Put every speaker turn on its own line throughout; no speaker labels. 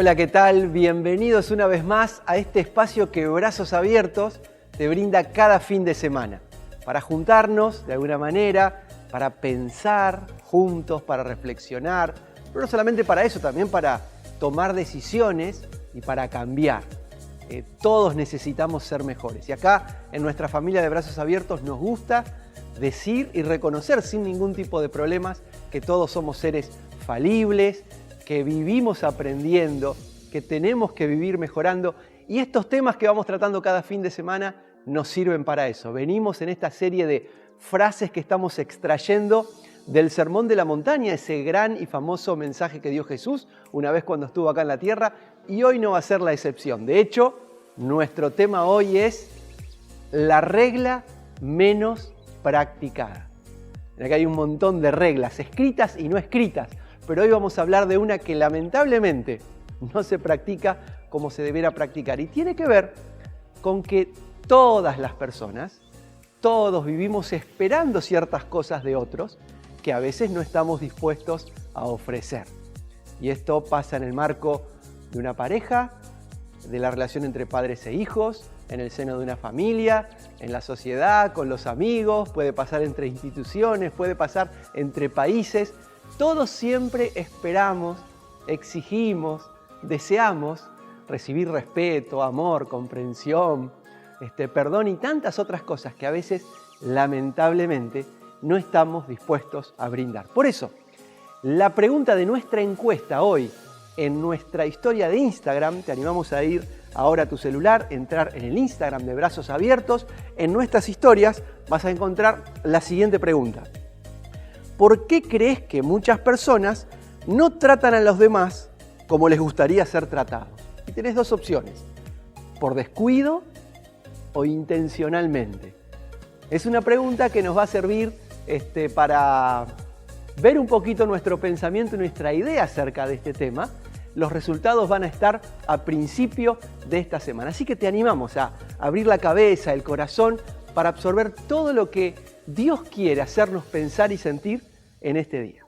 Hola, ¿qué tal? Bienvenidos una vez más a este espacio que Brazos Abiertos te brinda cada fin de semana para juntarnos de alguna manera, para pensar juntos, para reflexionar, pero no solamente para eso, también para tomar decisiones y para cambiar. Todos necesitamos ser mejores y acá en nuestra familia de Brazos Abiertos nos gusta decir y reconocer sin ningún tipo de problemas que todos somos seres falibles, que vivimos aprendiendo, que tenemos que vivir mejorando, y estos temas que vamos tratando cada fin de semana nos sirven para eso. Venimos en esta serie de frases que estamos extrayendo del Sermón de la Montaña, ese gran y famoso mensaje que dio Jesús una vez cuando estuvo acá en la tierra, y hoy no va a ser la excepción. De hecho, nuestro tema hoy es la regla menos practicada. Acá hay un montón de reglas, escritas y no escritas, pero hoy vamos a hablar de una que lamentablemente no se practica como se debiera practicar. Y tiene que ver con que todas las personas, todos vivimos esperando ciertas cosas de otros que a veces no estamos dispuestos a ofrecer. Y esto pasa en el marco de una pareja, de la relación entre padres e hijos, en el seno de una familia, en la sociedad, con los amigos, puede pasar entre instituciones, puede pasar entre países. Todos siempre esperamos, exigimos, deseamos recibir respeto, amor, comprensión, perdón y tantas otras cosas que a veces, lamentablemente, no estamos dispuestos a brindar. Por eso, la pregunta de nuestra encuesta hoy en nuestra historia de Instagram, te animamos a ir ahora a tu celular, entrar en el Instagram de Brazos Abiertos. En nuestras historias vas a encontrar la siguiente pregunta. ¿Por qué crees que muchas personas no tratan a los demás como les gustaría ser tratados? Y tenés dos opciones, por descuido o intencionalmente. Es una pregunta que nos va a servir para ver un poquito nuestro pensamiento y nuestra idea acerca de este tema. Los resultados van a estar a principio de esta semana. Así que te animamos a abrir la cabeza, el corazón, para absorber todo lo que Dios quiere hacernos pensar y sentir en este día.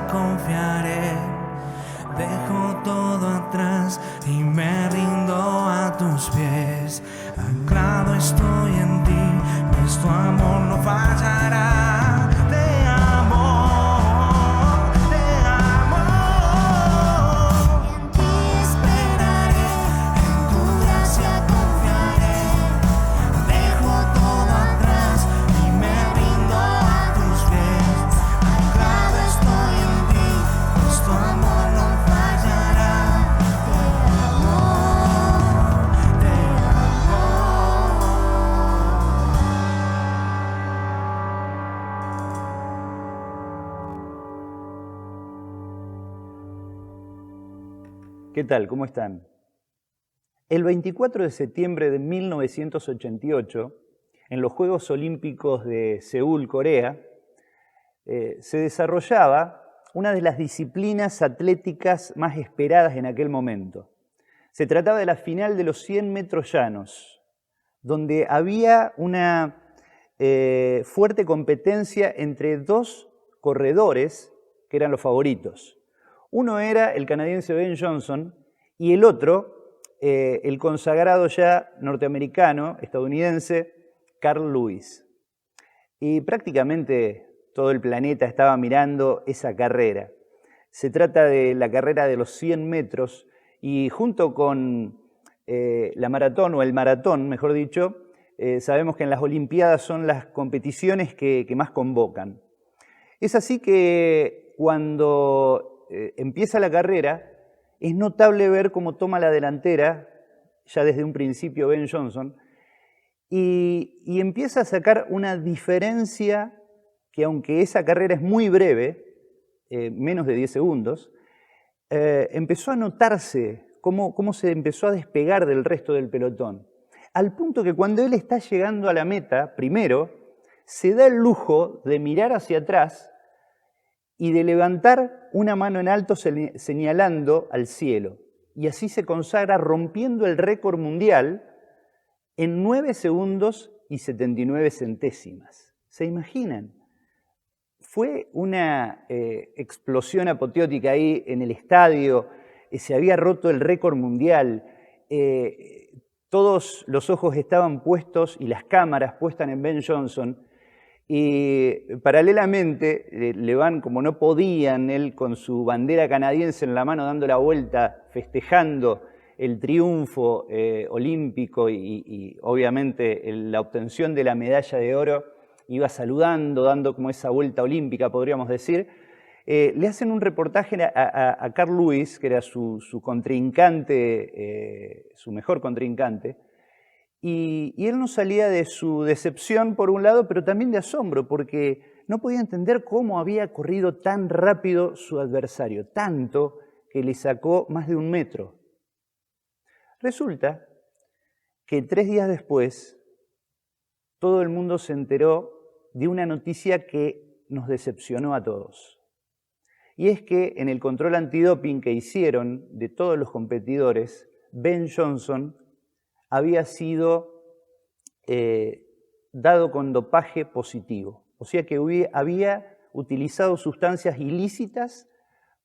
gracia confiaré. Dejo todo atrás y me rindo a tus pies. Anclado estoy en ti, pues tu amor no fallará. Te amo, te amo. En ti esperaré, en tu gracia confiaré. Dejo todo atrás y me rindo a tus pies. Anclado estoy en ti, pues tu amor no fallará. Te amo, te amo.
¿Qué tal? ¿Cómo están? El 24 de septiembre de 1988, en los Juegos Olímpicos de Seúl, Corea, se desarrollaba una de las disciplinas atléticas más esperadas en aquel momento. Se trataba de la final de los 100 metros llanos, donde había una fuerte competencia entre dos corredores que eran los favoritos. Uno era el canadiense Ben Johnson y el otro, el consagrado ya norteamericano, estadounidense, Carl Lewis. Y prácticamente todo el planeta estaba mirando esa carrera. Se trata de la carrera de los 100 metros y junto con la maratón, o el maratón, mejor dicho, sabemos que en las Olimpiadas son las competiciones que más convocan. Es así que cuando empieza la carrera, es notable ver cómo toma la delantera, ya desde un principio Ben Johnson, y empieza a sacar una diferencia que, aunque esa carrera es muy breve, menos de 10 segundos, empezó a notarse cómo se empezó a despegar del resto del pelotón. Al punto que cuando él está llegando a la meta, primero, se da el lujo de mirar hacia atrás y de levantar una mano en alto señalando al cielo. Y así se consagra rompiendo el récord mundial en 9 segundos y 79 centésimas. ¿Se imaginan? Fue una explosión apoteótica ahí en el estadio, se había roto el récord mundial, todos los ojos estaban puestos y las cámaras puestas en Ben Johnson, y paralelamente le van, como no podían, él con su bandera canadiense en la mano dando la vuelta, festejando el triunfo olímpico y obviamente la obtención de la medalla de oro, iba saludando, dando como esa vuelta olímpica, podríamos decir. Le hacen un reportaje a Carl Lewis, que era su contrincante, su mejor contrincante, y él no salía de su decepción por un lado, pero también de asombro, porque no podía entender cómo había corrido tan rápido su adversario, tanto que le sacó más de 1 metro. Resulta que 3 días después, todo el mundo se enteró de una noticia que nos decepcionó a todos. Y es que en el control antidoping que hicieron de todos los competidores, Ben Johnson había sido dado con dopaje positivo. O sea que había utilizado sustancias ilícitas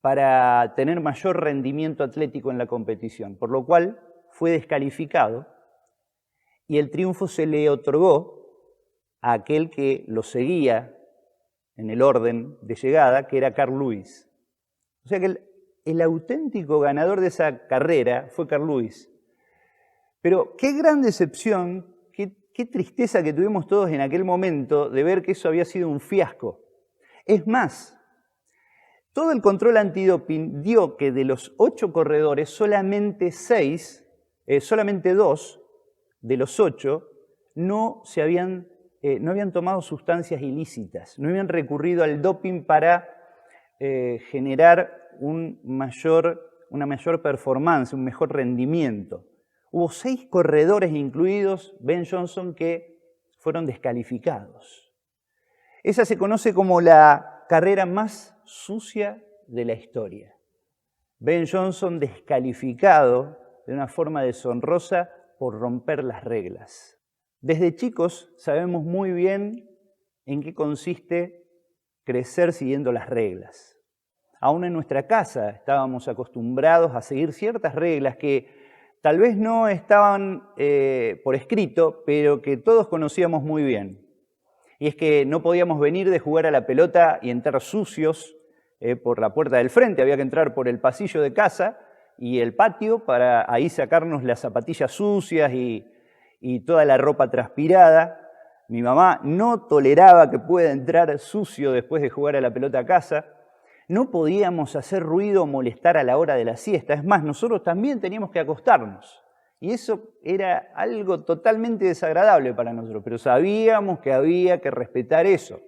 para tener mayor rendimiento atlético en la competición, por lo cual fue descalificado y el triunfo se le otorgó a aquel que lo seguía en el orden de llegada, que era Carl Lewis. O sea que el auténtico ganador de esa carrera fue Carl Lewis. Pero qué gran decepción, qué tristeza que tuvimos todos en aquel momento de ver que eso había sido un fiasco. Es más, todo el control antidoping dio que de los 8 corredores, solamente 2 de los 8 no habían tomado sustancias ilícitas, no habían recurrido al doping para generar una mayor performance, un mejor rendimiento. Hubo 6 corredores, incluidos Ben Johnson, que fueron descalificados. Esa se conoce como la carrera más sucia de la historia. Ben Johnson descalificado de una forma deshonrosa por romper las reglas. Desde chicos sabemos muy bien en qué consiste crecer siguiendo las reglas. aún en nuestra casa estábamos acostumbrados a seguir ciertas reglas que tal vez no estaban por escrito, pero que todos conocíamos muy bien. Y es que no podíamos venir de jugar a la pelota y entrar sucios por la puerta del frente, había que entrar por el pasillo de casa y el patio para ahí sacarnos las zapatillas sucias y toda la ropa transpirada. Mi mamá no toleraba que pueda entrar sucio después de jugar a la pelota a casa. No podíamos hacer ruido o molestar a la hora de la siesta. Es más, nosotros también teníamos que acostarnos. Y eso era algo totalmente desagradable para nosotros, pero sabíamos que había que respetar eso.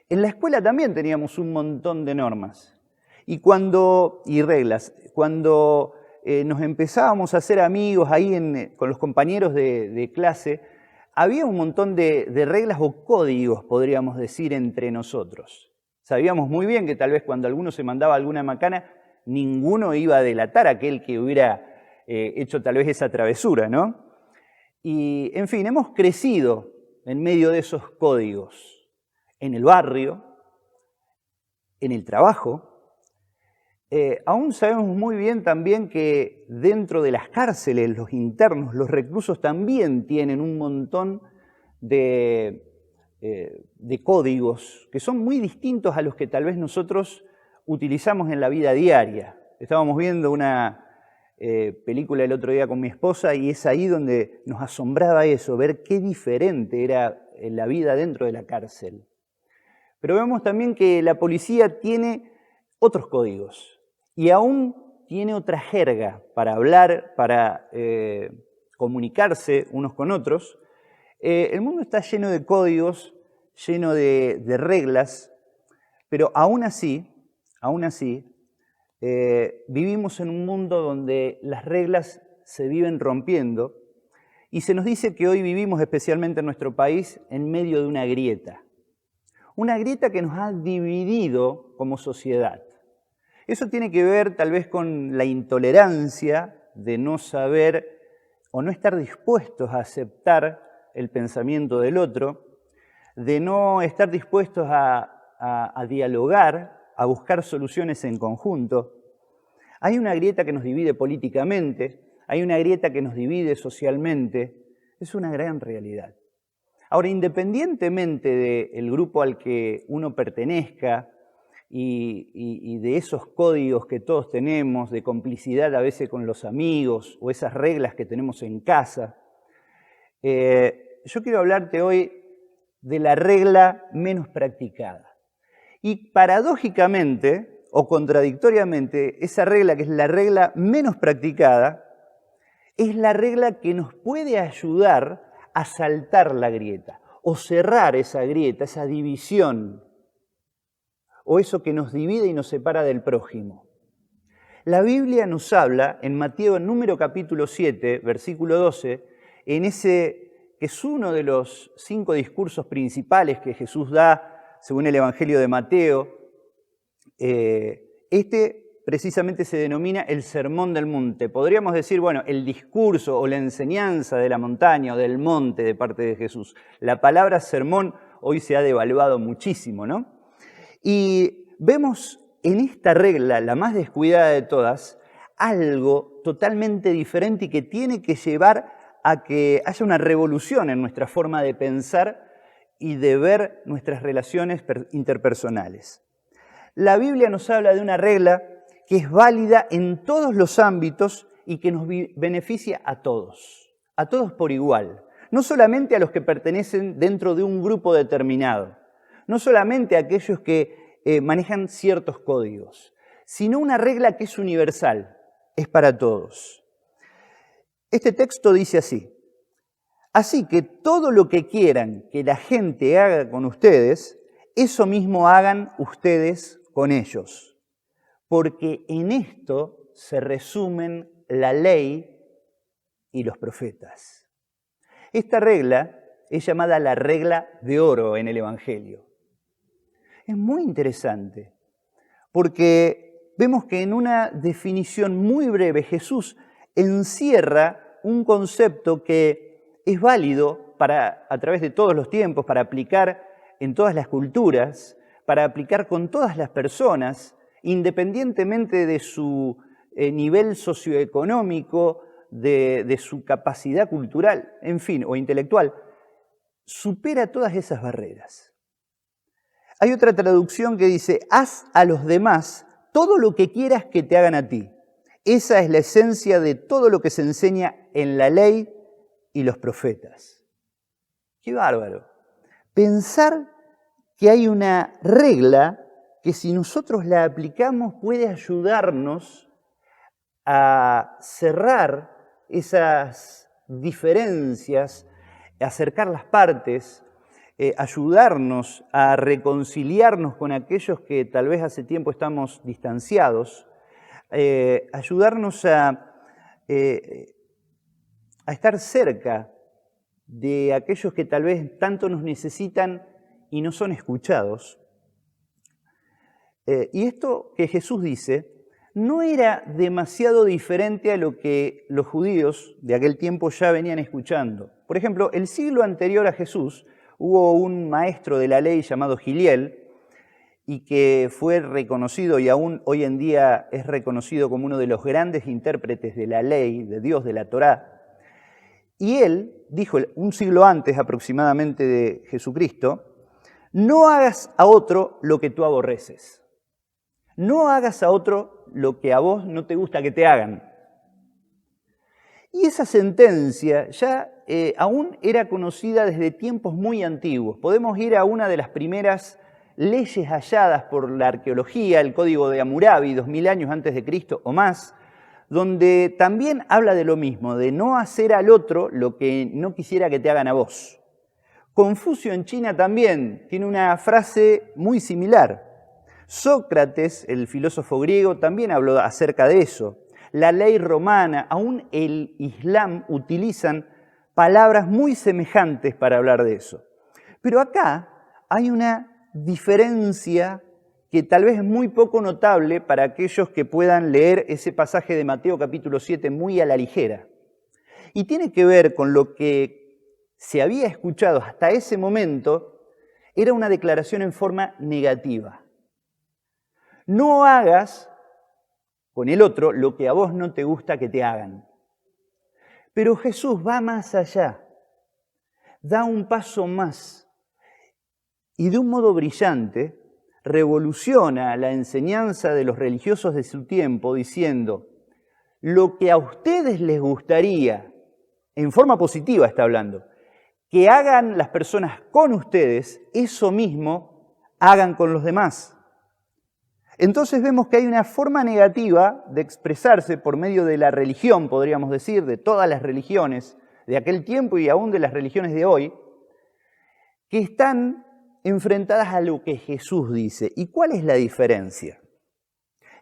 En la escuela también teníamos un montón de normas y reglas. Cuando nos empezábamos a hacer amigos ahí con los compañeros de clase, había un montón de reglas o códigos, podríamos decir, entre nosotros. Sabíamos muy bien que tal vez cuando alguno se mandaba alguna macana, ninguno iba a delatar a aquel que hubiera hecho tal vez esa travesura, ¿no? Y, en fin, hemos crecido en medio de esos códigos. En el barrio, en el trabajo. Aún sabemos muy bien también que dentro de las cárceles, los internos, los reclusos también tienen un montón de códigos que son muy distintos a los que tal vez nosotros utilizamos en la vida diaria. Estábamos viendo una película el otro día con mi esposa y es ahí donde nos asombraba eso, ver qué diferente era la vida dentro de la cárcel. Pero vemos también que la policía tiene otros códigos y aún tiene otra jerga para hablar, para comunicarse unos con otros. El mundo está lleno de códigos, lleno de reglas, pero aún así, vivimos en un mundo donde las reglas se viven rompiendo y se nos dice que hoy vivimos, especialmente en nuestro país, en medio de una grieta. Una grieta que nos ha dividido como sociedad. Eso tiene que ver tal vez con la intolerancia de no saber o no estar dispuestos a aceptar el pensamiento del otro, de no estar dispuestos a dialogar, a buscar soluciones en conjunto. Hay una grieta que nos divide políticamente, hay una grieta que nos divide socialmente. Es una gran realidad. Ahora, independientemente del grupo al que uno pertenezca y de esos códigos que todos tenemos, de complicidad a veces con los amigos o esas reglas que tenemos en casa, yo quiero hablarte hoy de la regla menos practicada. Y paradójicamente o contradictoriamente, esa regla que es la regla menos practicada, es la regla que nos puede ayudar a saltar la grieta o cerrar esa grieta, esa división o eso que nos divide y nos separa del prójimo. La Biblia nos habla en Mateo, en número capítulo 7, versículo 12, en ese que es uno de los 5 discursos principales que Jesús da según el Evangelio de Mateo. Precisamente se denomina el Sermón del Monte. Podríamos decir, bueno, el discurso o la enseñanza de la montaña o del monte de parte de Jesús. La palabra sermón hoy se ha devaluado muchísimo, ¿no? Y vemos en esta regla, la más descuidada de todas, algo totalmente diferente y que tiene que llevar a que haya una revolución en nuestra forma de pensar y de ver nuestras relaciones interpersonales. La Biblia nos habla de una regla que es válida en todos los ámbitos y que nos beneficia a todos por igual. No solamente a los que pertenecen dentro de un grupo determinado, no solamente a aquellos que manejan ciertos códigos, sino una regla que es universal, es para todos. Este texto dice así: así que todo lo que quieran que la gente haga con ustedes, eso mismo hagan ustedes con ellos, porque en esto se resumen la ley y los profetas. Esta regla es llamada la regla de oro en el Evangelio. Es muy interesante, porque vemos que en una definición muy breve Jesús encierra un concepto que es válido a través de todos los tiempos, para aplicar en todas las culturas, para aplicar con todas las personas independientemente de su nivel socioeconómico, de su capacidad cultural, en fin, o intelectual, supera todas esas barreras. Hay otra traducción que dice, haz a los demás todo lo que quieras que te hagan a ti. Esa es la esencia de todo lo que se enseña en la ley y los profetas. ¡Qué bárbaro! Pensar que hay una regla que si nosotros la aplicamos puede ayudarnos a cerrar esas diferencias, acercar las partes, ayudarnos a reconciliarnos con aquellos que tal vez hace tiempo estamos distanciados, ayudarnos a estar cerca de aquellos que tal vez tanto nos necesitan y no son escuchados. Y esto que Jesús dice no era demasiado diferente a lo que los judíos de aquel tiempo ya venían escuchando. Por ejemplo, el siglo anterior a Jesús hubo un maestro de la ley llamado Giliel y que fue reconocido y aún hoy en día es reconocido como uno de los grandes intérpretes de la ley de Dios, de la Torá. Y él dijo, un siglo antes aproximadamente de Jesucristo, no hagas a otro lo que tú aborreces. No hagas a otro lo que a vos no te gusta que te hagan. Y esa sentencia ya aún era conocida desde tiempos muy antiguos. Podemos ir a una de las primeras leyes halladas por la arqueología, el Código de Hammurabi, 2000 años antes de Cristo o más, donde también habla de lo mismo, de no hacer al otro lo que no quisiera que te hagan a vos. Confucio en China también tiene una frase muy similar. Sócrates, el filósofo griego, también habló acerca de eso. La ley romana, aún el Islam utilizan palabras muy semejantes para hablar de eso. Pero acá hay una diferencia que tal vez es muy poco notable para aquellos que puedan leer ese pasaje de Mateo capítulo 7 muy a la ligera. Y tiene que ver con lo que se había escuchado hasta ese momento, era una declaración en forma negativa. No hagas con el otro lo que a vos no te gusta que te hagan. Pero Jesús va más allá, da un paso más y de un modo brillante revoluciona la enseñanza de los religiosos de su tiempo diciendo, lo que a ustedes les gustaría, en forma positiva está hablando, que hagan las personas con ustedes, eso mismo hagan con los demás. Entonces vemos que hay una forma negativa de expresarse por medio de la religión, podríamos decir, de todas las religiones de aquel tiempo y aún de las religiones de hoy, que están enfrentadas a lo que Jesús dice. ¿Y cuál es la diferencia?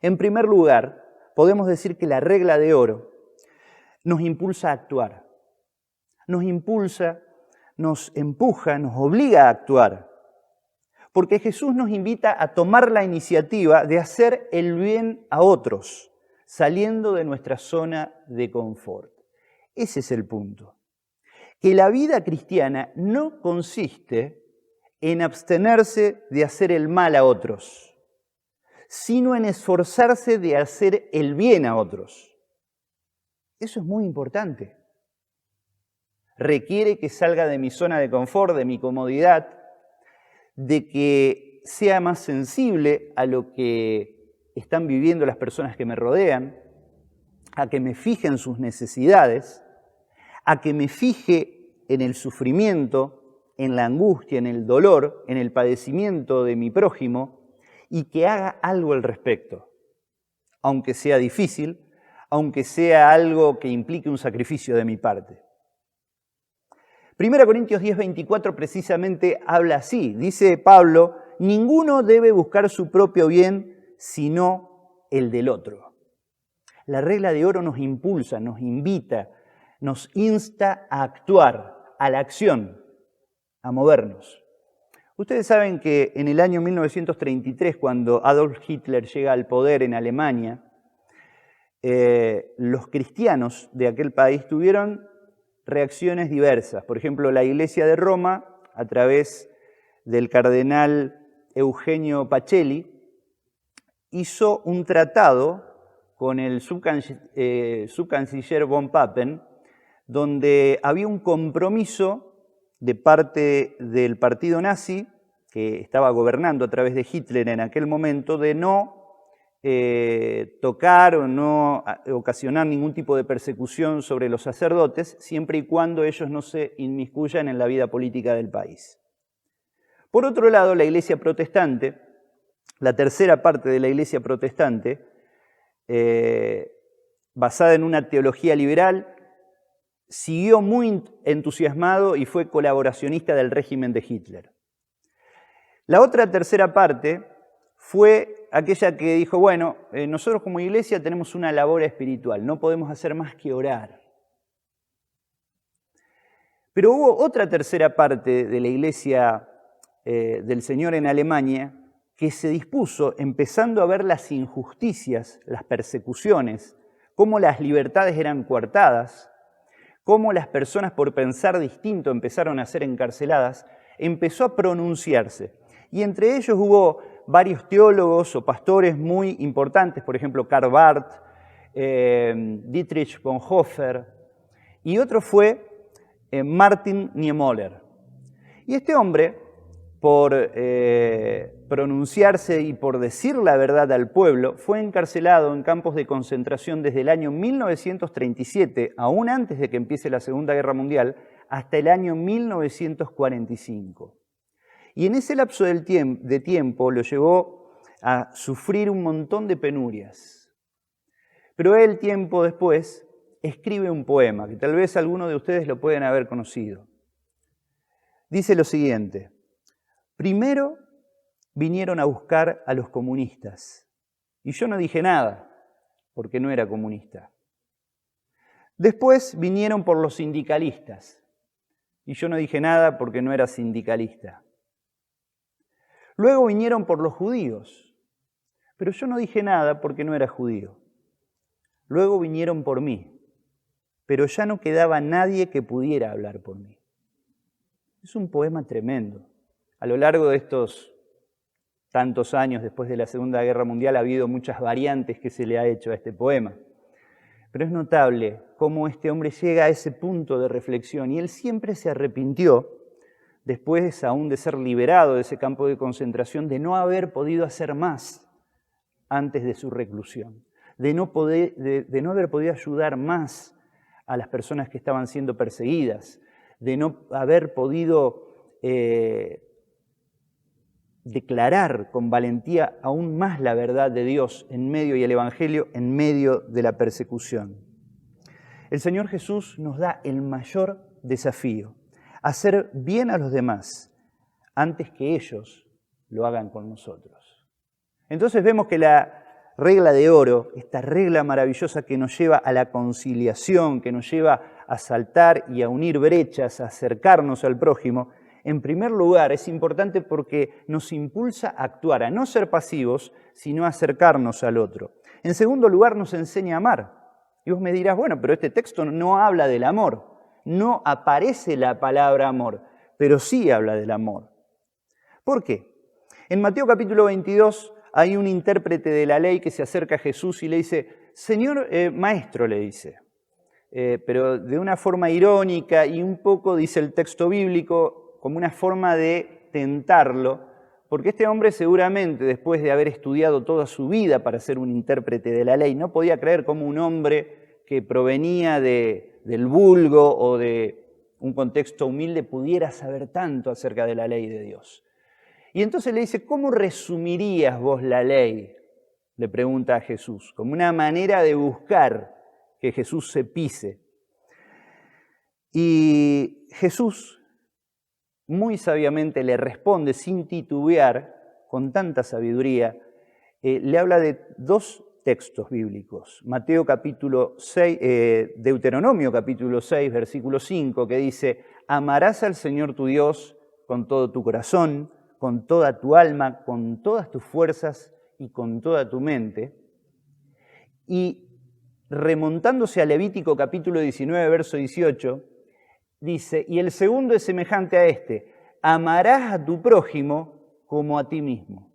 En primer lugar, podemos decir que la regla de oro nos impulsa a actuar, nos impulsa, nos empuja, nos obliga a actuar. Porque Jesús nos invita a tomar la iniciativa de hacer el bien a otros, saliendo de nuestra zona de confort. Ese es el punto. Que la vida cristiana no consiste en abstenerse de hacer el mal a otros, sino en esforzarse de hacer el bien a otros. Eso es muy importante. Requiere que salga de mi zona de confort, de mi comodidad, de que sea más sensible a lo que están viviendo las personas que me rodean, a que me fije en sus necesidades, a que me fije en el sufrimiento, en la angustia, en el dolor, en el padecimiento de mi prójimo y que haga algo al respecto, aunque sea difícil, aunque sea algo que implique un sacrificio de mi parte. 1 Corintios 10:24 precisamente habla así, dice Pablo, ninguno debe buscar su propio bien sino el del otro. La regla de oro nos impulsa, nos invita, nos insta a actuar, a la acción, a movernos. Ustedes saben que en el año 1933, cuando Adolf Hitler llega al poder en Alemania, los cristianos de aquel país tuvieron reacciones diversas. Por ejemplo, la Iglesia de Roma, a través del cardenal Eugenio Pacelli, hizo un tratado con el subcanciller von Papen, donde había un compromiso de parte del partido nazi, que estaba gobernando a través de Hitler en aquel momento, de no tocar o no ocasionar ningún tipo de persecución sobre los sacerdotes, siempre y cuando ellos no se inmiscuyan en la vida política del país. Por otro lado, la Iglesia protestante, la tercera parte de la Iglesia protestante, basada en una teología liberal, siguió muy entusiasmado y fue colaboracionista del régimen de Hitler. La otra tercera parte fue aquella que dijo, bueno, nosotros como iglesia tenemos una labor espiritual, no podemos hacer más que orar. Pero hubo otra tercera parte de la iglesia del Señor en Alemania que se dispuso, empezando a ver las injusticias, las persecuciones, cómo las libertades eran coartadas, cómo las personas por pensar distinto empezaron a ser encarceladas, empezó a pronunciarse. Y entre ellos hubo varios teólogos o pastores muy importantes, por ejemplo, Karl Barth, Dietrich Bonhoeffer, y otro fue Martin Niemöller. Y este hombre, por pronunciarse y por decir la verdad al pueblo, fue encarcelado en campos de concentración desde el año 1937, aún antes de que empiece la Segunda Guerra Mundial, hasta el año 1945. Y en ese lapso de tiempo lo llevó a sufrir un montón de penurias. Pero él, tiempo después, escribe un poema, que tal vez algunos de ustedes lo pueden haber conocido. Dice lo siguiente: primero vinieron a buscar a los comunistas, y yo no dije nada, porque no era comunista. Después vinieron por los sindicalistas, y yo no dije nada porque no era sindicalista. Luego vinieron por los judíos, pero yo no dije nada porque no era judío. Luego vinieron por mí, pero ya no quedaba nadie que pudiera hablar por mí. Es un poema tremendo. A lo largo de estos tantos años después de la Segunda Guerra Mundial ha habido muchas variantes que se le ha hecho a este poema. Pero es notable cómo este hombre llega a ese punto de reflexión y él siempre se arrepintió, después aún de ser liberado de ese campo de concentración, de no haber podido hacer más antes de su reclusión, de no haber podido ayudar más a las personas que estaban siendo perseguidas, de no haber podido declarar con valentía aún más la verdad de Dios en medio y el Evangelio en medio de la persecución. El Señor Jesús nos da el mayor desafío: hacer bien a los demás antes que ellos lo hagan con nosotros. Entonces vemos que la regla de oro, esta regla maravillosa que nos lleva a la conciliación, que nos lleva a saltar y a unir brechas, a acercarnos al prójimo, en primer lugar es importante porque nos impulsa a actuar, a no ser pasivos, sino a acercarnos al otro. En segundo lugar nos enseña a amar. Y vos me dirás, bueno, pero este texto no habla del amor. No aparece la palabra amor, pero sí habla del amor. ¿Por qué? En Mateo capítulo 22 hay un intérprete de la ley que se acerca a Jesús y le dice, Señor maestro, le dice, pero de una forma irónica y un poco, dice el texto bíblico, como una forma de tentarlo, porque este hombre seguramente, después de haber estudiado toda su vida para ser un intérprete de la ley, no podía creer cómo un hombre que provenía del vulgo o de un contexto humilde pudiera saber tanto acerca de la ley de Dios. Y entonces le dice, ¿cómo resumirías vos la ley? Le pregunta a Jesús, como una manera de buscar que Jesús se pise. Y Jesús muy sabiamente le responde sin titubear, con tanta sabiduría, le habla de dos textos bíblicos. Deuteronomio capítulo 6, versículo 5, que dice, amarás al Señor tu Dios con todo tu corazón, con toda tu alma, con todas tus fuerzas y con toda tu mente. Y remontándose a Levítico capítulo 19, verso 18, dice, y el segundo es semejante a este, amarás a tu prójimo como a ti mismo.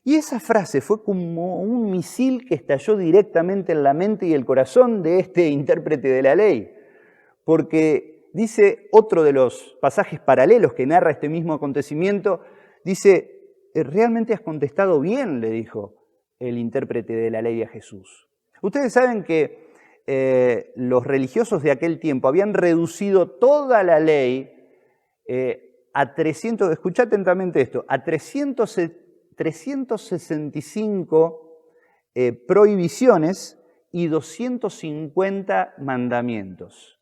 Y esa frase fue como un misil que estalló directamente en la mente y el corazón de este intérprete de la ley, porque dice otro de los pasajes paralelos que narra este mismo acontecimiento, dice, realmente has contestado bien, le dijo el intérprete de la ley a Jesús. Ustedes saben que los religiosos de aquel tiempo habían reducido toda la ley a 300, escuchá atentamente esto, a 365 prohibiciones y 250 mandamientos.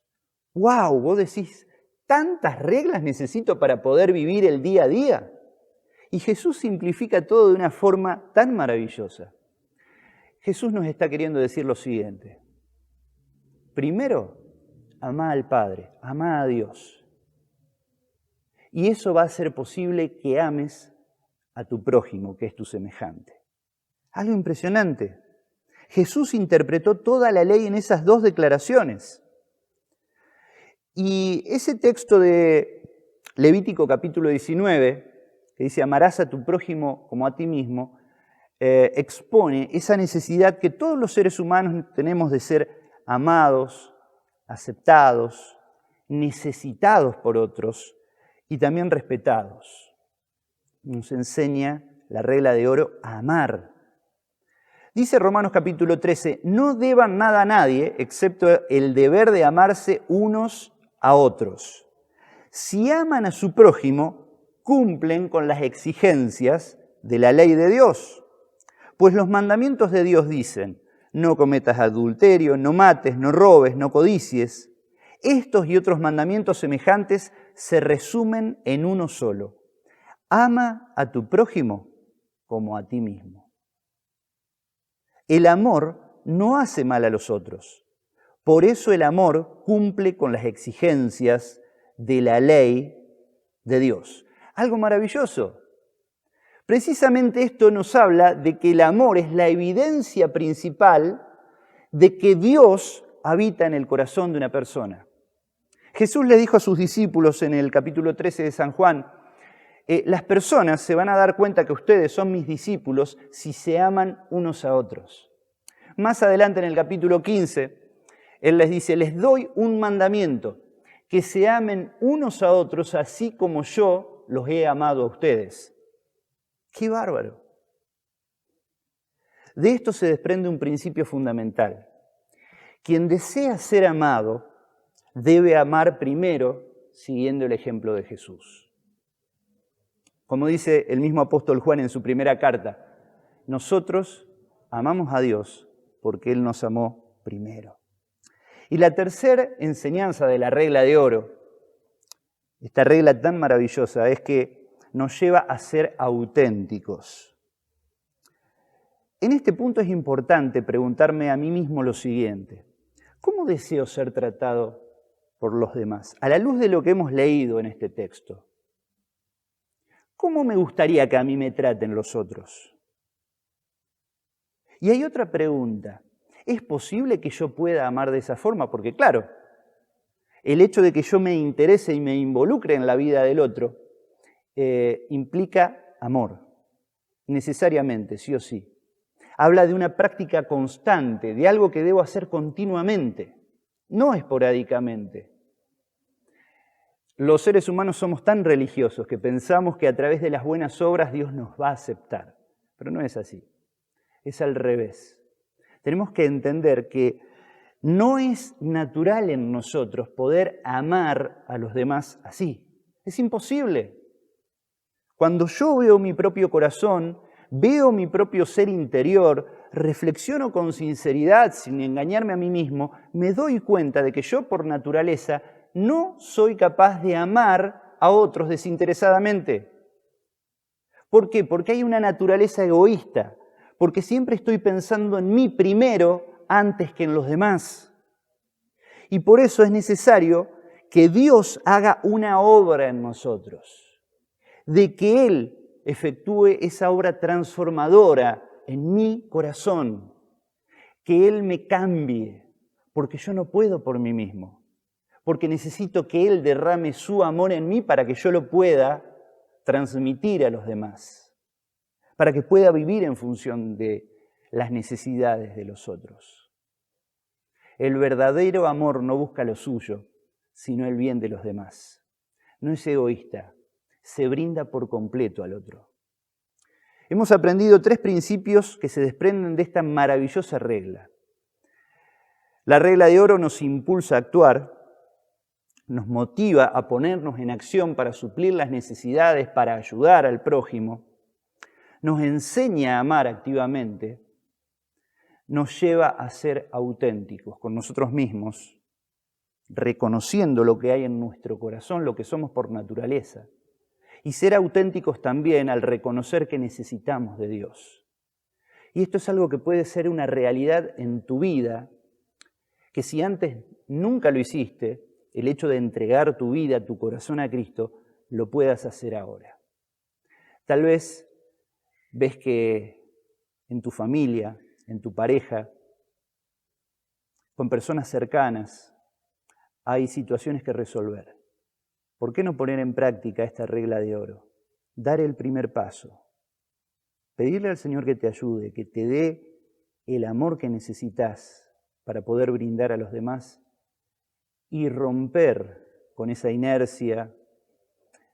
¡Wow! Vos decís, ¿tantas reglas necesito para poder vivir el día a día? Y Jesús simplifica todo de una forma tan maravillosa. Jesús nos está queriendo decir lo siguiente. Primero, amá al Padre, amá a Dios. Y eso va a hacer posible que ames a tu prójimo, que es tu semejante. Algo impresionante. Jesús interpretó toda la ley en esas dos declaraciones. Y ese texto de Levítico capítulo 19, que dice amarás a tu prójimo como a ti mismo, expone esa necesidad que todos los seres humanos tenemos de ser amados, aceptados, necesitados por otros y también respetados. Nos enseña la regla de oro a amar. Dice Romanos capítulo 13, no deban nada a nadie excepto el deber de amarse unos a otros. Si aman a su prójimo, cumplen con las exigencias de la ley de Dios. Pues los mandamientos de Dios dicen, no cometas adulterio, no mates, no robes, no codicies. Estos y otros mandamientos semejantes se resumen en uno solo. Ama a tu prójimo como a ti mismo. El amor no hace mal a los otros. Por eso el amor cumple con las exigencias de la ley de Dios. Algo maravilloso. Precisamente esto nos habla de que el amor es la evidencia principal de que Dios habita en el corazón de una persona. Jesús le dijo a sus discípulos en el capítulo 13 de San Juan, las personas se van a dar cuenta que ustedes son mis discípulos si se aman unos a otros. Más adelante en el capítulo 15, Él les dice, les doy un mandamiento, que se amen unos a otros así como yo los he amado a ustedes. ¡Qué bárbaro! De esto se desprende un principio fundamental. Quien desea ser amado debe amar primero siguiendo el ejemplo de Jesús. Como dice el mismo apóstol Juan en su primera carta, nosotros amamos a Dios porque Él nos amó primero. Y la tercera enseñanza de la regla de oro, esta regla tan maravillosa, es que nos lleva a ser auténticos. En este punto es importante preguntarme a mí mismo lo siguiente. ¿Cómo deseo ser tratado por los demás? A la luz de lo que hemos leído en este texto. ¿Cómo me gustaría que a mí me traten los otros? Y hay otra pregunta. ¿Es posible que yo pueda amar de esa forma? Porque claro, el hecho de que yo me interese y me involucre en la vida del otro implica amor, necesariamente, sí o sí. Habla de una práctica constante, de algo que debo hacer continuamente, no esporádicamente. Los seres humanos somos tan religiosos que pensamos que a través de las buenas obras Dios nos va a aceptar, pero no es así, es al revés. Tenemos que entender que no es natural en nosotros poder amar a los demás así, es imposible. Cuando yo veo mi propio corazón, veo mi propio ser interior, reflexiono con sinceridad, sin engañarme a mí mismo, me doy cuenta de que yo por naturaleza no soy capaz de amar a otros desinteresadamente. ¿Por qué? Porque hay una naturaleza egoísta, porque siempre estoy pensando en mí primero antes que en los demás. Y por eso es necesario que Dios haga una obra en nosotros, de que Él efectúe esa obra transformadora en mi corazón, que Él me cambie, porque yo no puedo por mí mismo, porque necesito que Él derrame su amor en mí para que yo lo pueda transmitir a los demás. para que pueda vivir en función de las necesidades de los otros. El verdadero amor no busca lo suyo, sino el bien de los demás. No es egoísta, se brinda por completo al otro. Hemos aprendido 3 principios que se desprenden de esta maravillosa regla. La regla de oro nos impulsa a actuar, nos motiva a ponernos en acción para suplir las necesidades, para ayudar al prójimo, nos enseña a amar activamente, nos lleva a ser auténticos con nosotros mismos, reconociendo lo que hay en nuestro corazón, lo que somos por naturaleza, y ser auténticos también al reconocer que necesitamos de Dios. Y esto es algo que puede ser una realidad en tu vida, que si antes nunca lo hiciste, el hecho de entregar tu vida, tu corazón a Cristo, lo puedas hacer ahora. Tal vez ves que en tu familia, en tu pareja, con personas cercanas, hay situaciones que resolver. ¿Por qué no poner en práctica esta regla de oro? Dar el primer paso. Pedirle al Señor que te ayude, que te dé el amor que necesitas para poder brindar a los demás y romper con esa inercia,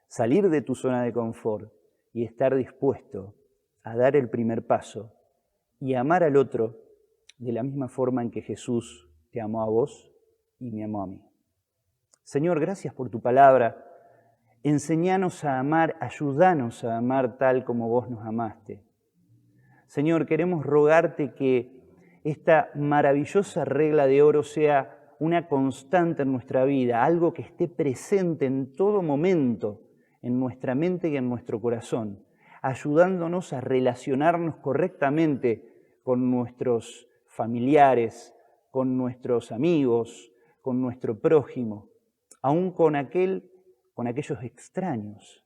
salir de tu zona de confort y estar dispuesto a dar el primer paso y amar al otro de la misma forma en que Jesús te amó a vos y me amó a mí. Señor, gracias por tu palabra. Enseñanos a amar, ayúdanos a amar tal como vos nos amaste. Señor, queremos rogarte que esta maravillosa regla de oro sea una constante en nuestra vida, algo que esté presente en todo momento en nuestra mente y en nuestro corazón, ayudándonos a relacionarnos correctamente con nuestros familiares, con nuestros amigos, con nuestro prójimo, aún con aquellos extraños.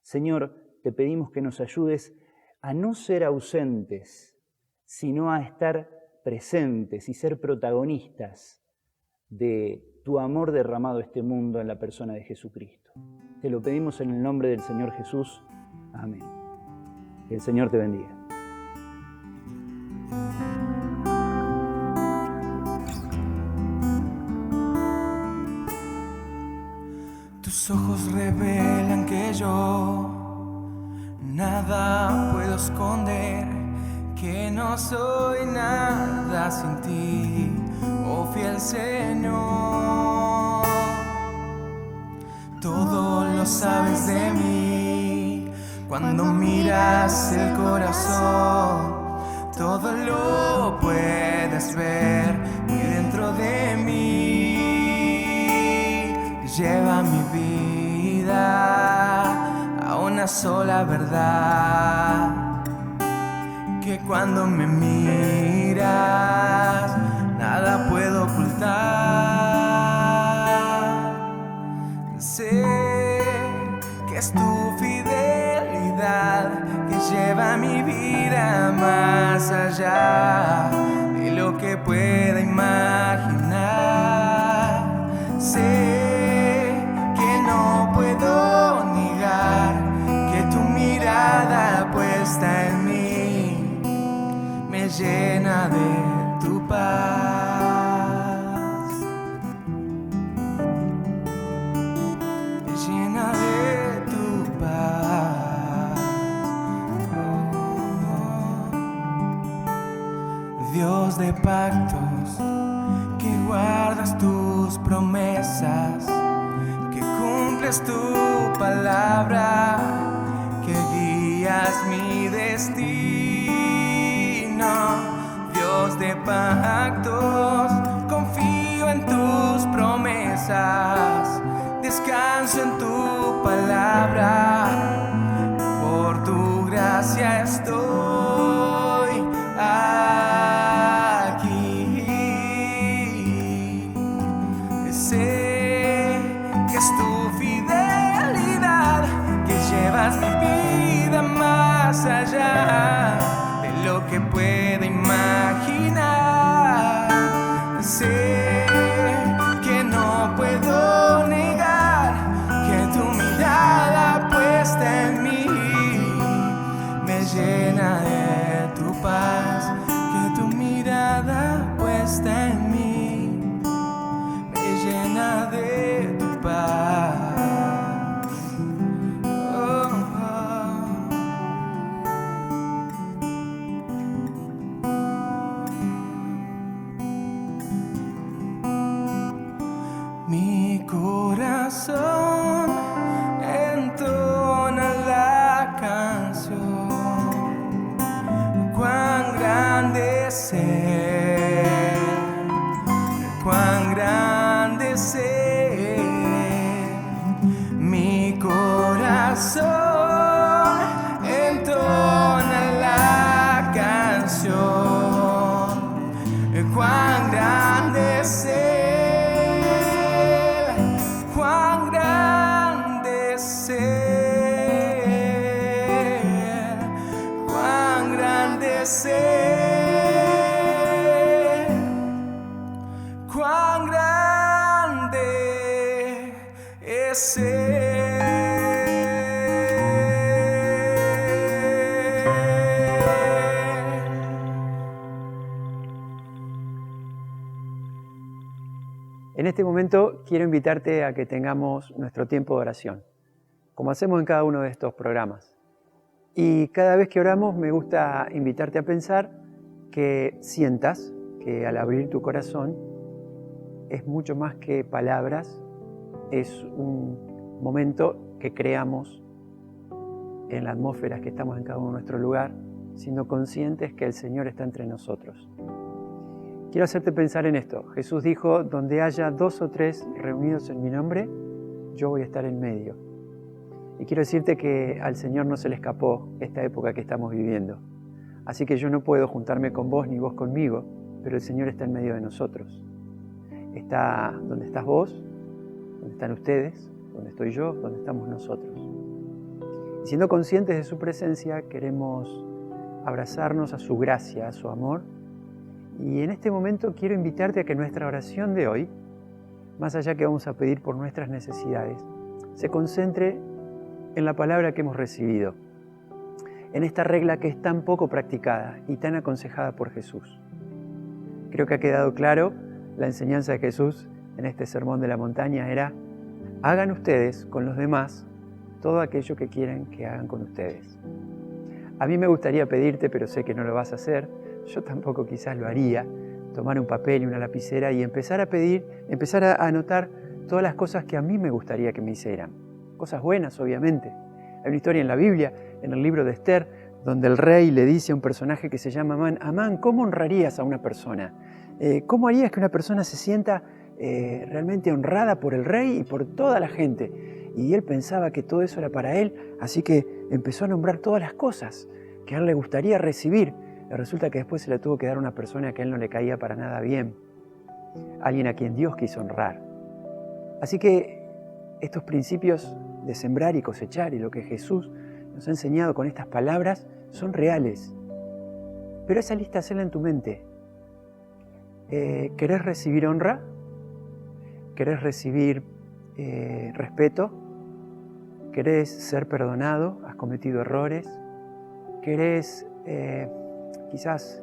Señor, te pedimos que nos ayudes a no ser ausentes, sino a estar presentes y ser protagonistas de tu amor derramado a este mundo en la persona de Jesucristo. Te lo pedimos en el nombre del Señor Jesús. Amén. Que el Señor te bendiga.
Tus ojos revelan que yo nada puedo esconder, que no soy nada sin ti, oh fiel Señor. Todo lo sabes de mí, cuando miras el corazón, todo lo puedes ver muy dentro de mí. Lleva mi vida a una sola verdad, que cuando me miras nada puedo ocultar. Sé que es tu fidelidad que lleva mi vida más allá de lo que pueda imaginar. Sé que no puedo negar que tu mirada puesta en mí me llena de tu paz, me llena de tu paz. Oh, Dios de pactos, que guardas tus promesas, que cumples tu palabra, que guías mi destino. Dios de pactos, confío en tus promesas, descanso en tu palabra, por tu gracia estoy aquí. Sé que es tu fidelidad que llevas mi vida más allá de lo que pueda imaginar. Sé que no puedo cuán grande es Él. Mi corazón entona la canción, cuán grande es Él, cuán grande es Él, cuán grande es Él, cuán grande es
En este momento quiero invitarte a que tengamos nuestro tiempo de oración, como hacemos en cada uno de estos programas. Y cada vez que oramos me gusta invitarte a pensar que sientas que al abrir tu corazón es mucho más que palabras, es un momento que creamos en la atmósfera que estamos en cada uno de nuestro lugar, siendo conscientes que el Señor está entre nosotros. Quiero hacerte pensar en esto. Jesús dijo, donde haya 2 o 3 reunidos en mi nombre, yo voy a estar en medio. Y quiero decirte que al Señor no se le escapó esta época que estamos viviendo. Así que yo no puedo juntarme con vos ni vos conmigo, pero el Señor está en medio de nosotros. Está donde estás vos, donde están ustedes, donde estoy yo, donde estamos nosotros. Y siendo conscientes de su presencia, queremos abrazarnos a su gracia, a su amor. Y en este momento quiero invitarte a que nuestra oración de hoy, más allá que vamos a pedir por nuestras necesidades, se concentre en la palabra que hemos recibido, en esta regla que es tan poco practicada y tan aconsejada por Jesús. Creo que ha quedado claro, la enseñanza de Jesús en este sermón de la montaña era: hagan ustedes con los demás todo aquello que quieren que hagan con ustedes. A mí me gustaría pedirte, pero sé que no lo vas a hacer, yo tampoco quizás lo haría, tomar un papel y una lapicera y empezar a pedir, empezar a anotar todas las cosas que a mí me gustaría que me hicieran. Cosas buenas, obviamente. Hay una historia en la Biblia, en el libro de Esther, donde el rey le dice a un personaje que se llama Amán: Amán, ¿cómo honrarías a una persona? ¿Cómo harías que una persona se sienta realmente honrada por el rey y por toda la gente? Y él pensaba que todo eso era para él, así que empezó a nombrar todas las cosas que a él le gustaría recibir. Resulta que después se le tuvo que dar a una persona que a él no le caía para nada bien, alguien a quien Dios quiso honrar. Así que estos principios de sembrar y cosechar y lo que Jesús nos ha enseñado con estas palabras son reales. Pero esa lista, hacela en tu mente. ¿Querés recibir honra? ¿Querés recibir respeto? ¿Querés ser perdonado? ¿Has cometido errores? ¿Querés quizás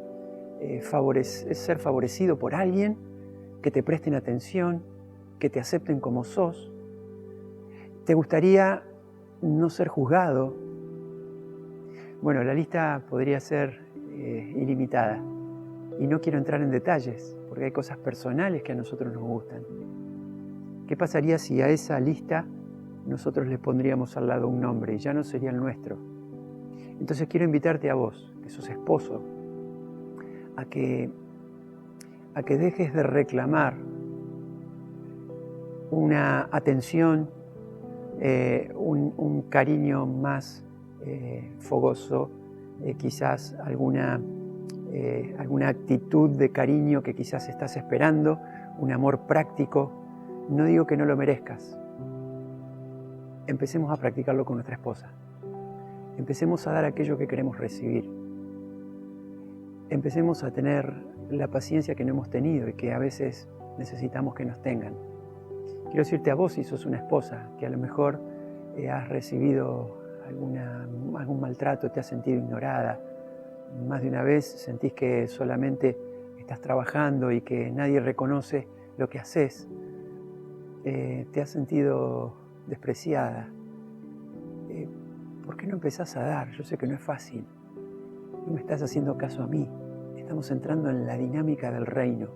ser favorecido por alguien? ¿Que te presten atención? ¿Que te acepten como sos? ¿Te gustaría no ser juzgado? Bueno, la lista podría ser ilimitada. Y no quiero entrar en detalles, porque hay cosas personales que a nosotros nos gustan. ¿Qué pasaría si a esa lista nosotros le pondríamos al lado un nombre y ya no sería el nuestro? Entonces quiero invitarte a vos, que sos esposo, a que dejes de reclamar una atención, un cariño más fogoso, quizás alguna actitud de cariño que quizás estás esperando, un amor práctico. No digo que no lo merezcas. Empecemos a practicarlo con nuestra esposa. Empecemos a dar aquello que queremos recibir. Empecemos a tener la paciencia que no hemos tenido y que a veces necesitamos que nos tengan. Quiero decirte a vos, si sos una esposa, que a lo mejor has recibido algún maltrato, te has sentido ignorada, más de una vez sentís que solamente estás trabajando y que nadie reconoce lo que haces, te has sentido despreciada. ¿Por qué no empezás a dar? Yo sé que no es fácil. No me estás haciendo caso a mí. Estamos entrando en la dinámica del reino,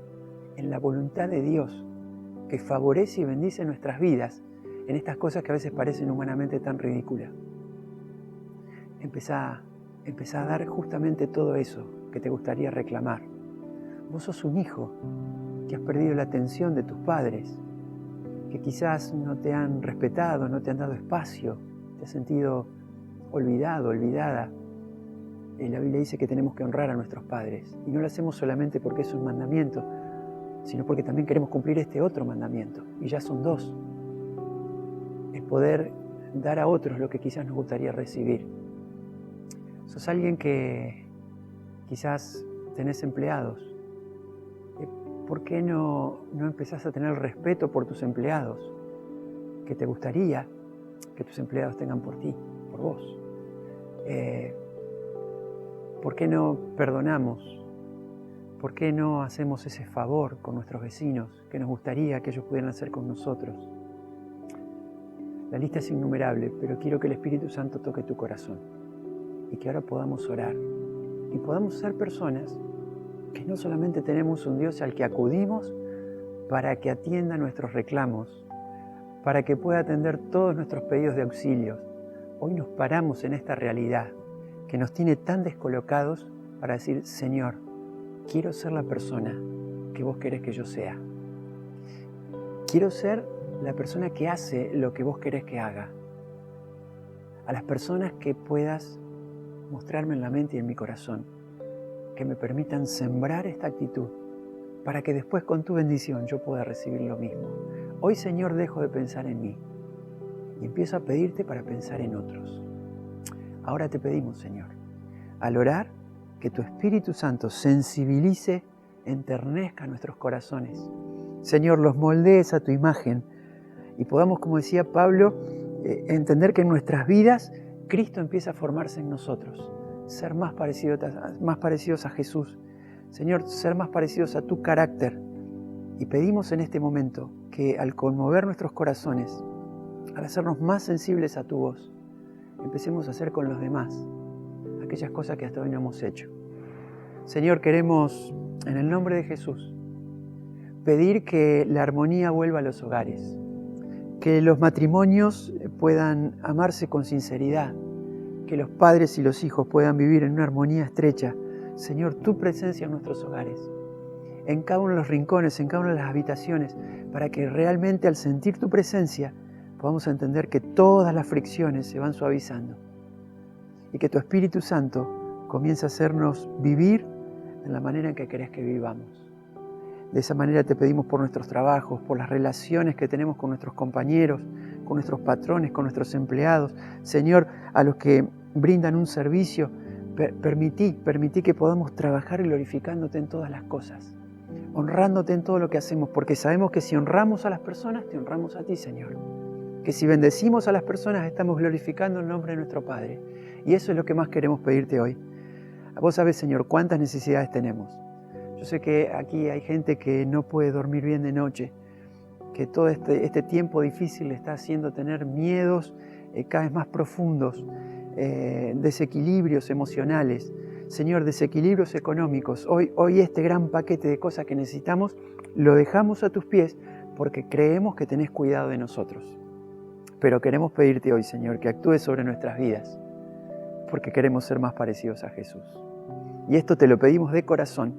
en la voluntad de Dios, que favorece y bendice nuestras vidas en estas cosas que a veces parecen humanamente tan ridículas. Empezá a dar justamente todo eso que te gustaría reclamar.
Vos sos un hijo que has perdido la atención de tus padres, que quizás no te han respetado, no te han dado espacio, te has sentido olvidado, olvidada. La Biblia dice que tenemos que honrar a nuestros padres, y no lo hacemos solamente porque es un mandamiento, sino porque también queremos cumplir este otro mandamiento, y ya son dos: el poder dar a otros lo que quizás nos gustaría recibir. Sos alguien que quizás tenés empleados. ¿Por qué no empezás a tener respeto por tus empleados? Que te gustaría que tus empleados tengan por ti, por vos. ¿Por qué no perdonamos? ¿Por qué no hacemos ese favor con nuestros vecinos que nos gustaría que ellos pudieran hacer con nosotros? La lista es innumerable, pero quiero que el Espíritu Santo toque tu corazón y que ahora podamos orar y podamos ser personas que no solamente tenemos un Dios al que acudimos para que atienda nuestros reclamos, para que pueda atender todos nuestros pedidos de auxilio. Hoy nos paramos en esta realidad que nos tiene tan descolocados para decir: Señor, quiero ser la persona que vos querés que yo sea. Quiero ser la persona que hace lo que vos querés que haga. A las personas que puedas mostrarme en la mente y en mi corazón, que me permitan sembrar esta actitud para que después con tu bendición yo pueda recibir lo mismo. Hoy, Señor, dejo de pensar en mí y empiezo a pedirte para pensar en otros. Ahora te pedimos, Señor, al orar, que tu Espíritu Santo sensibilice, enternezca nuestros corazones. Señor, los moldees a tu imagen y podamos, como decía Pablo, entender que en nuestras vidas Cristo empieza a formarse en nosotros. Ser más parecidos a Jesús. Señor, ser más parecidos a tu carácter. Y pedimos en este momento que al conmover nuestros corazones, al hacernos más sensibles a tu voz, empecemos a hacer con los demás aquellas cosas que hasta hoy no hemos hecho. Señor, queremos, en el nombre de Jesús, pedir que la armonía vuelva a los hogares, que los matrimonios puedan amarse con sinceridad, que los padres y los hijos puedan vivir en una armonía estrecha. Señor, tu presencia en nuestros hogares, en cada uno de los rincones, en cada una de las habitaciones, para que realmente al sentir tu presencia podamos entender que todas las fricciones se van suavizando y que tu Espíritu Santo comienza a hacernos vivir en la manera en que querés que vivamos. De esa manera te pedimos por nuestros trabajos, por las relaciones que tenemos con nuestros compañeros, con nuestros patrones, con nuestros empleados. Señor, a los que brindan un servicio, permití que podamos trabajar glorificándote en todas las cosas, honrándote en todo lo que hacemos, porque sabemos que si honramos a las personas, te honramos a ti, Señor. Que si bendecimos a las personas, estamos glorificando el nombre de nuestro Padre. Y eso es lo que más queremos pedirte hoy. Vos sabés, Señor, cuántas necesidades tenemos. Yo sé que aquí hay gente que no puede dormir bien de noche, que todo este tiempo difícil le está haciendo tener miedos cada vez más profundos, desequilibrios emocionales, Señor, desequilibrios económicos. Hoy este gran paquete de cosas que necesitamos lo dejamos a tus pies porque creemos que tenés cuidado de nosotros. Pero queremos pedirte hoy, Señor, que actúes sobre nuestras vidas, porque queremos ser más parecidos a Jesús. Y esto te lo pedimos de corazón,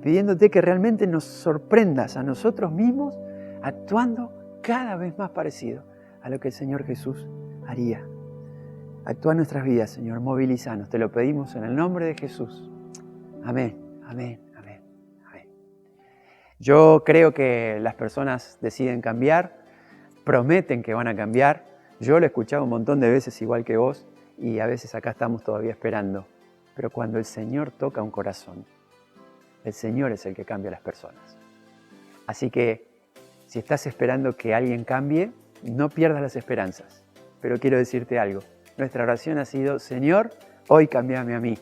pidiéndote que realmente nos sorprendas a nosotros mismos actuando cada vez más parecido a lo que el Señor Jesús haría. Actúa en nuestras vidas, Señor, movilizanos. Te lo pedimos en el nombre de Jesús. Amén, amén, amén, amén. Yo creo que las personas deciden cambiar, prometen que van a cambiar. Yo lo he escuchado un montón de veces igual que vos y a veces acá estamos todavía esperando. Pero cuando el Señor toca un corazón, el Señor es el que cambia a las personas. Así que si estás esperando que alguien cambie, no pierdas las esperanzas. Pero quiero decirte algo. Nuestra oración ha sido: Señor, hoy cámbiame a mí.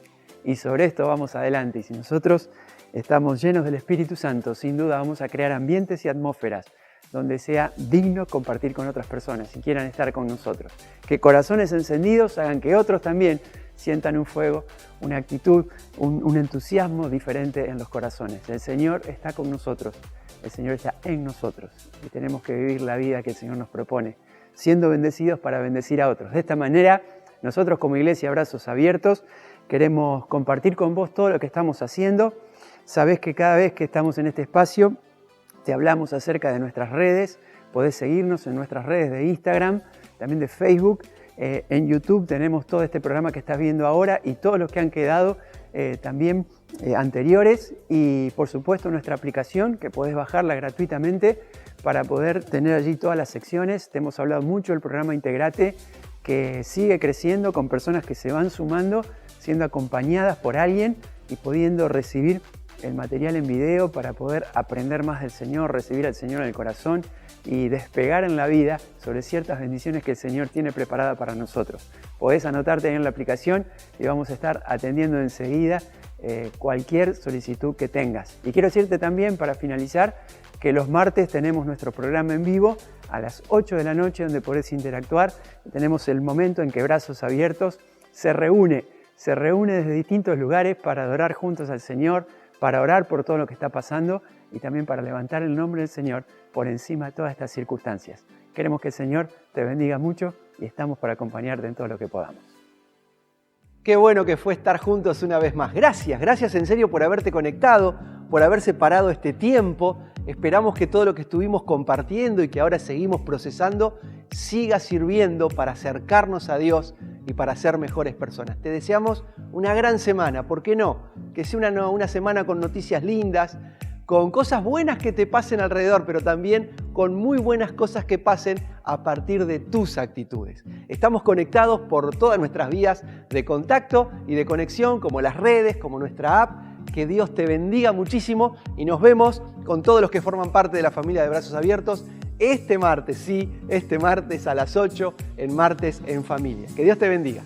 Y sobre esto vamos adelante. Y si nosotros estamos llenos del Espíritu Santo, sin duda vamos a crear ambientes y atmósferas donde sea digno compartir con otras personas y quieran estar con nosotros. Que corazones encendidos hagan que otros también sientan un fuego, una actitud, un entusiasmo diferente en los corazones. El Señor está con nosotros, el Señor está en nosotros y tenemos que vivir la vida que el Señor nos propone, siendo bendecidos para bendecir a otros. De esta manera, nosotros como Iglesia Brazos Abiertos queremos compartir con vos todo lo que estamos haciendo. Sabés que cada vez que estamos en este espacio te hablamos acerca de nuestras redes. Podés seguirnos en nuestras redes de Instagram, también de Facebook. En YouTube tenemos todo este programa que estás viendo ahora y todos los que han quedado también anteriores. Y por supuesto nuestra aplicación, que podés bajarla gratuitamente para poder tener allí todas las secciones. Te hemos hablado mucho del programa Integrate, que sigue creciendo con personas que se van sumando, siendo acompañadas por alguien y pudiendo recibir el material en video para poder aprender más del Señor, recibir al Señor en el corazón y despegar en la vida sobre ciertas bendiciones que el Señor tiene preparada para nosotros. Podés anotarte ahí en la aplicación y vamos a estar atendiendo enseguida cualquier solicitud que tengas. Y quiero decirte también, para finalizar, que los martes tenemos nuestro programa en vivo a las 8 de la noche donde podés interactuar. Tenemos el momento en que Brazos Abiertos se reúne desde distintos lugares para adorar juntos al Señor, para orar por todo lo que está pasando y también para levantar el nombre del Señor por encima de todas estas circunstancias. Queremos que el Señor te bendiga mucho y estamos para acompañarte en todo lo que podamos.
Qué bueno que fue estar juntos una vez más. Gracias en serio por haberte conectado, por haber separado este tiempo. Esperamos que todo lo que estuvimos compartiendo y que ahora seguimos procesando siga sirviendo para acercarnos a Dios y para ser mejores personas. Te deseamos una gran semana, ¿por qué no? Que sea una semana con noticias lindas, con cosas buenas que te pasen alrededor, pero también con muy buenas cosas que pasen a partir de tus actitudes. Estamos conectados por todas nuestras vías de contacto y de conexión, como las redes, como nuestra app. Que Dios te bendiga muchísimo y nos vemos con todos los que forman parte de la familia de Brazos Abiertos este martes a las 8 en Martes en Familia. Que Dios te bendiga.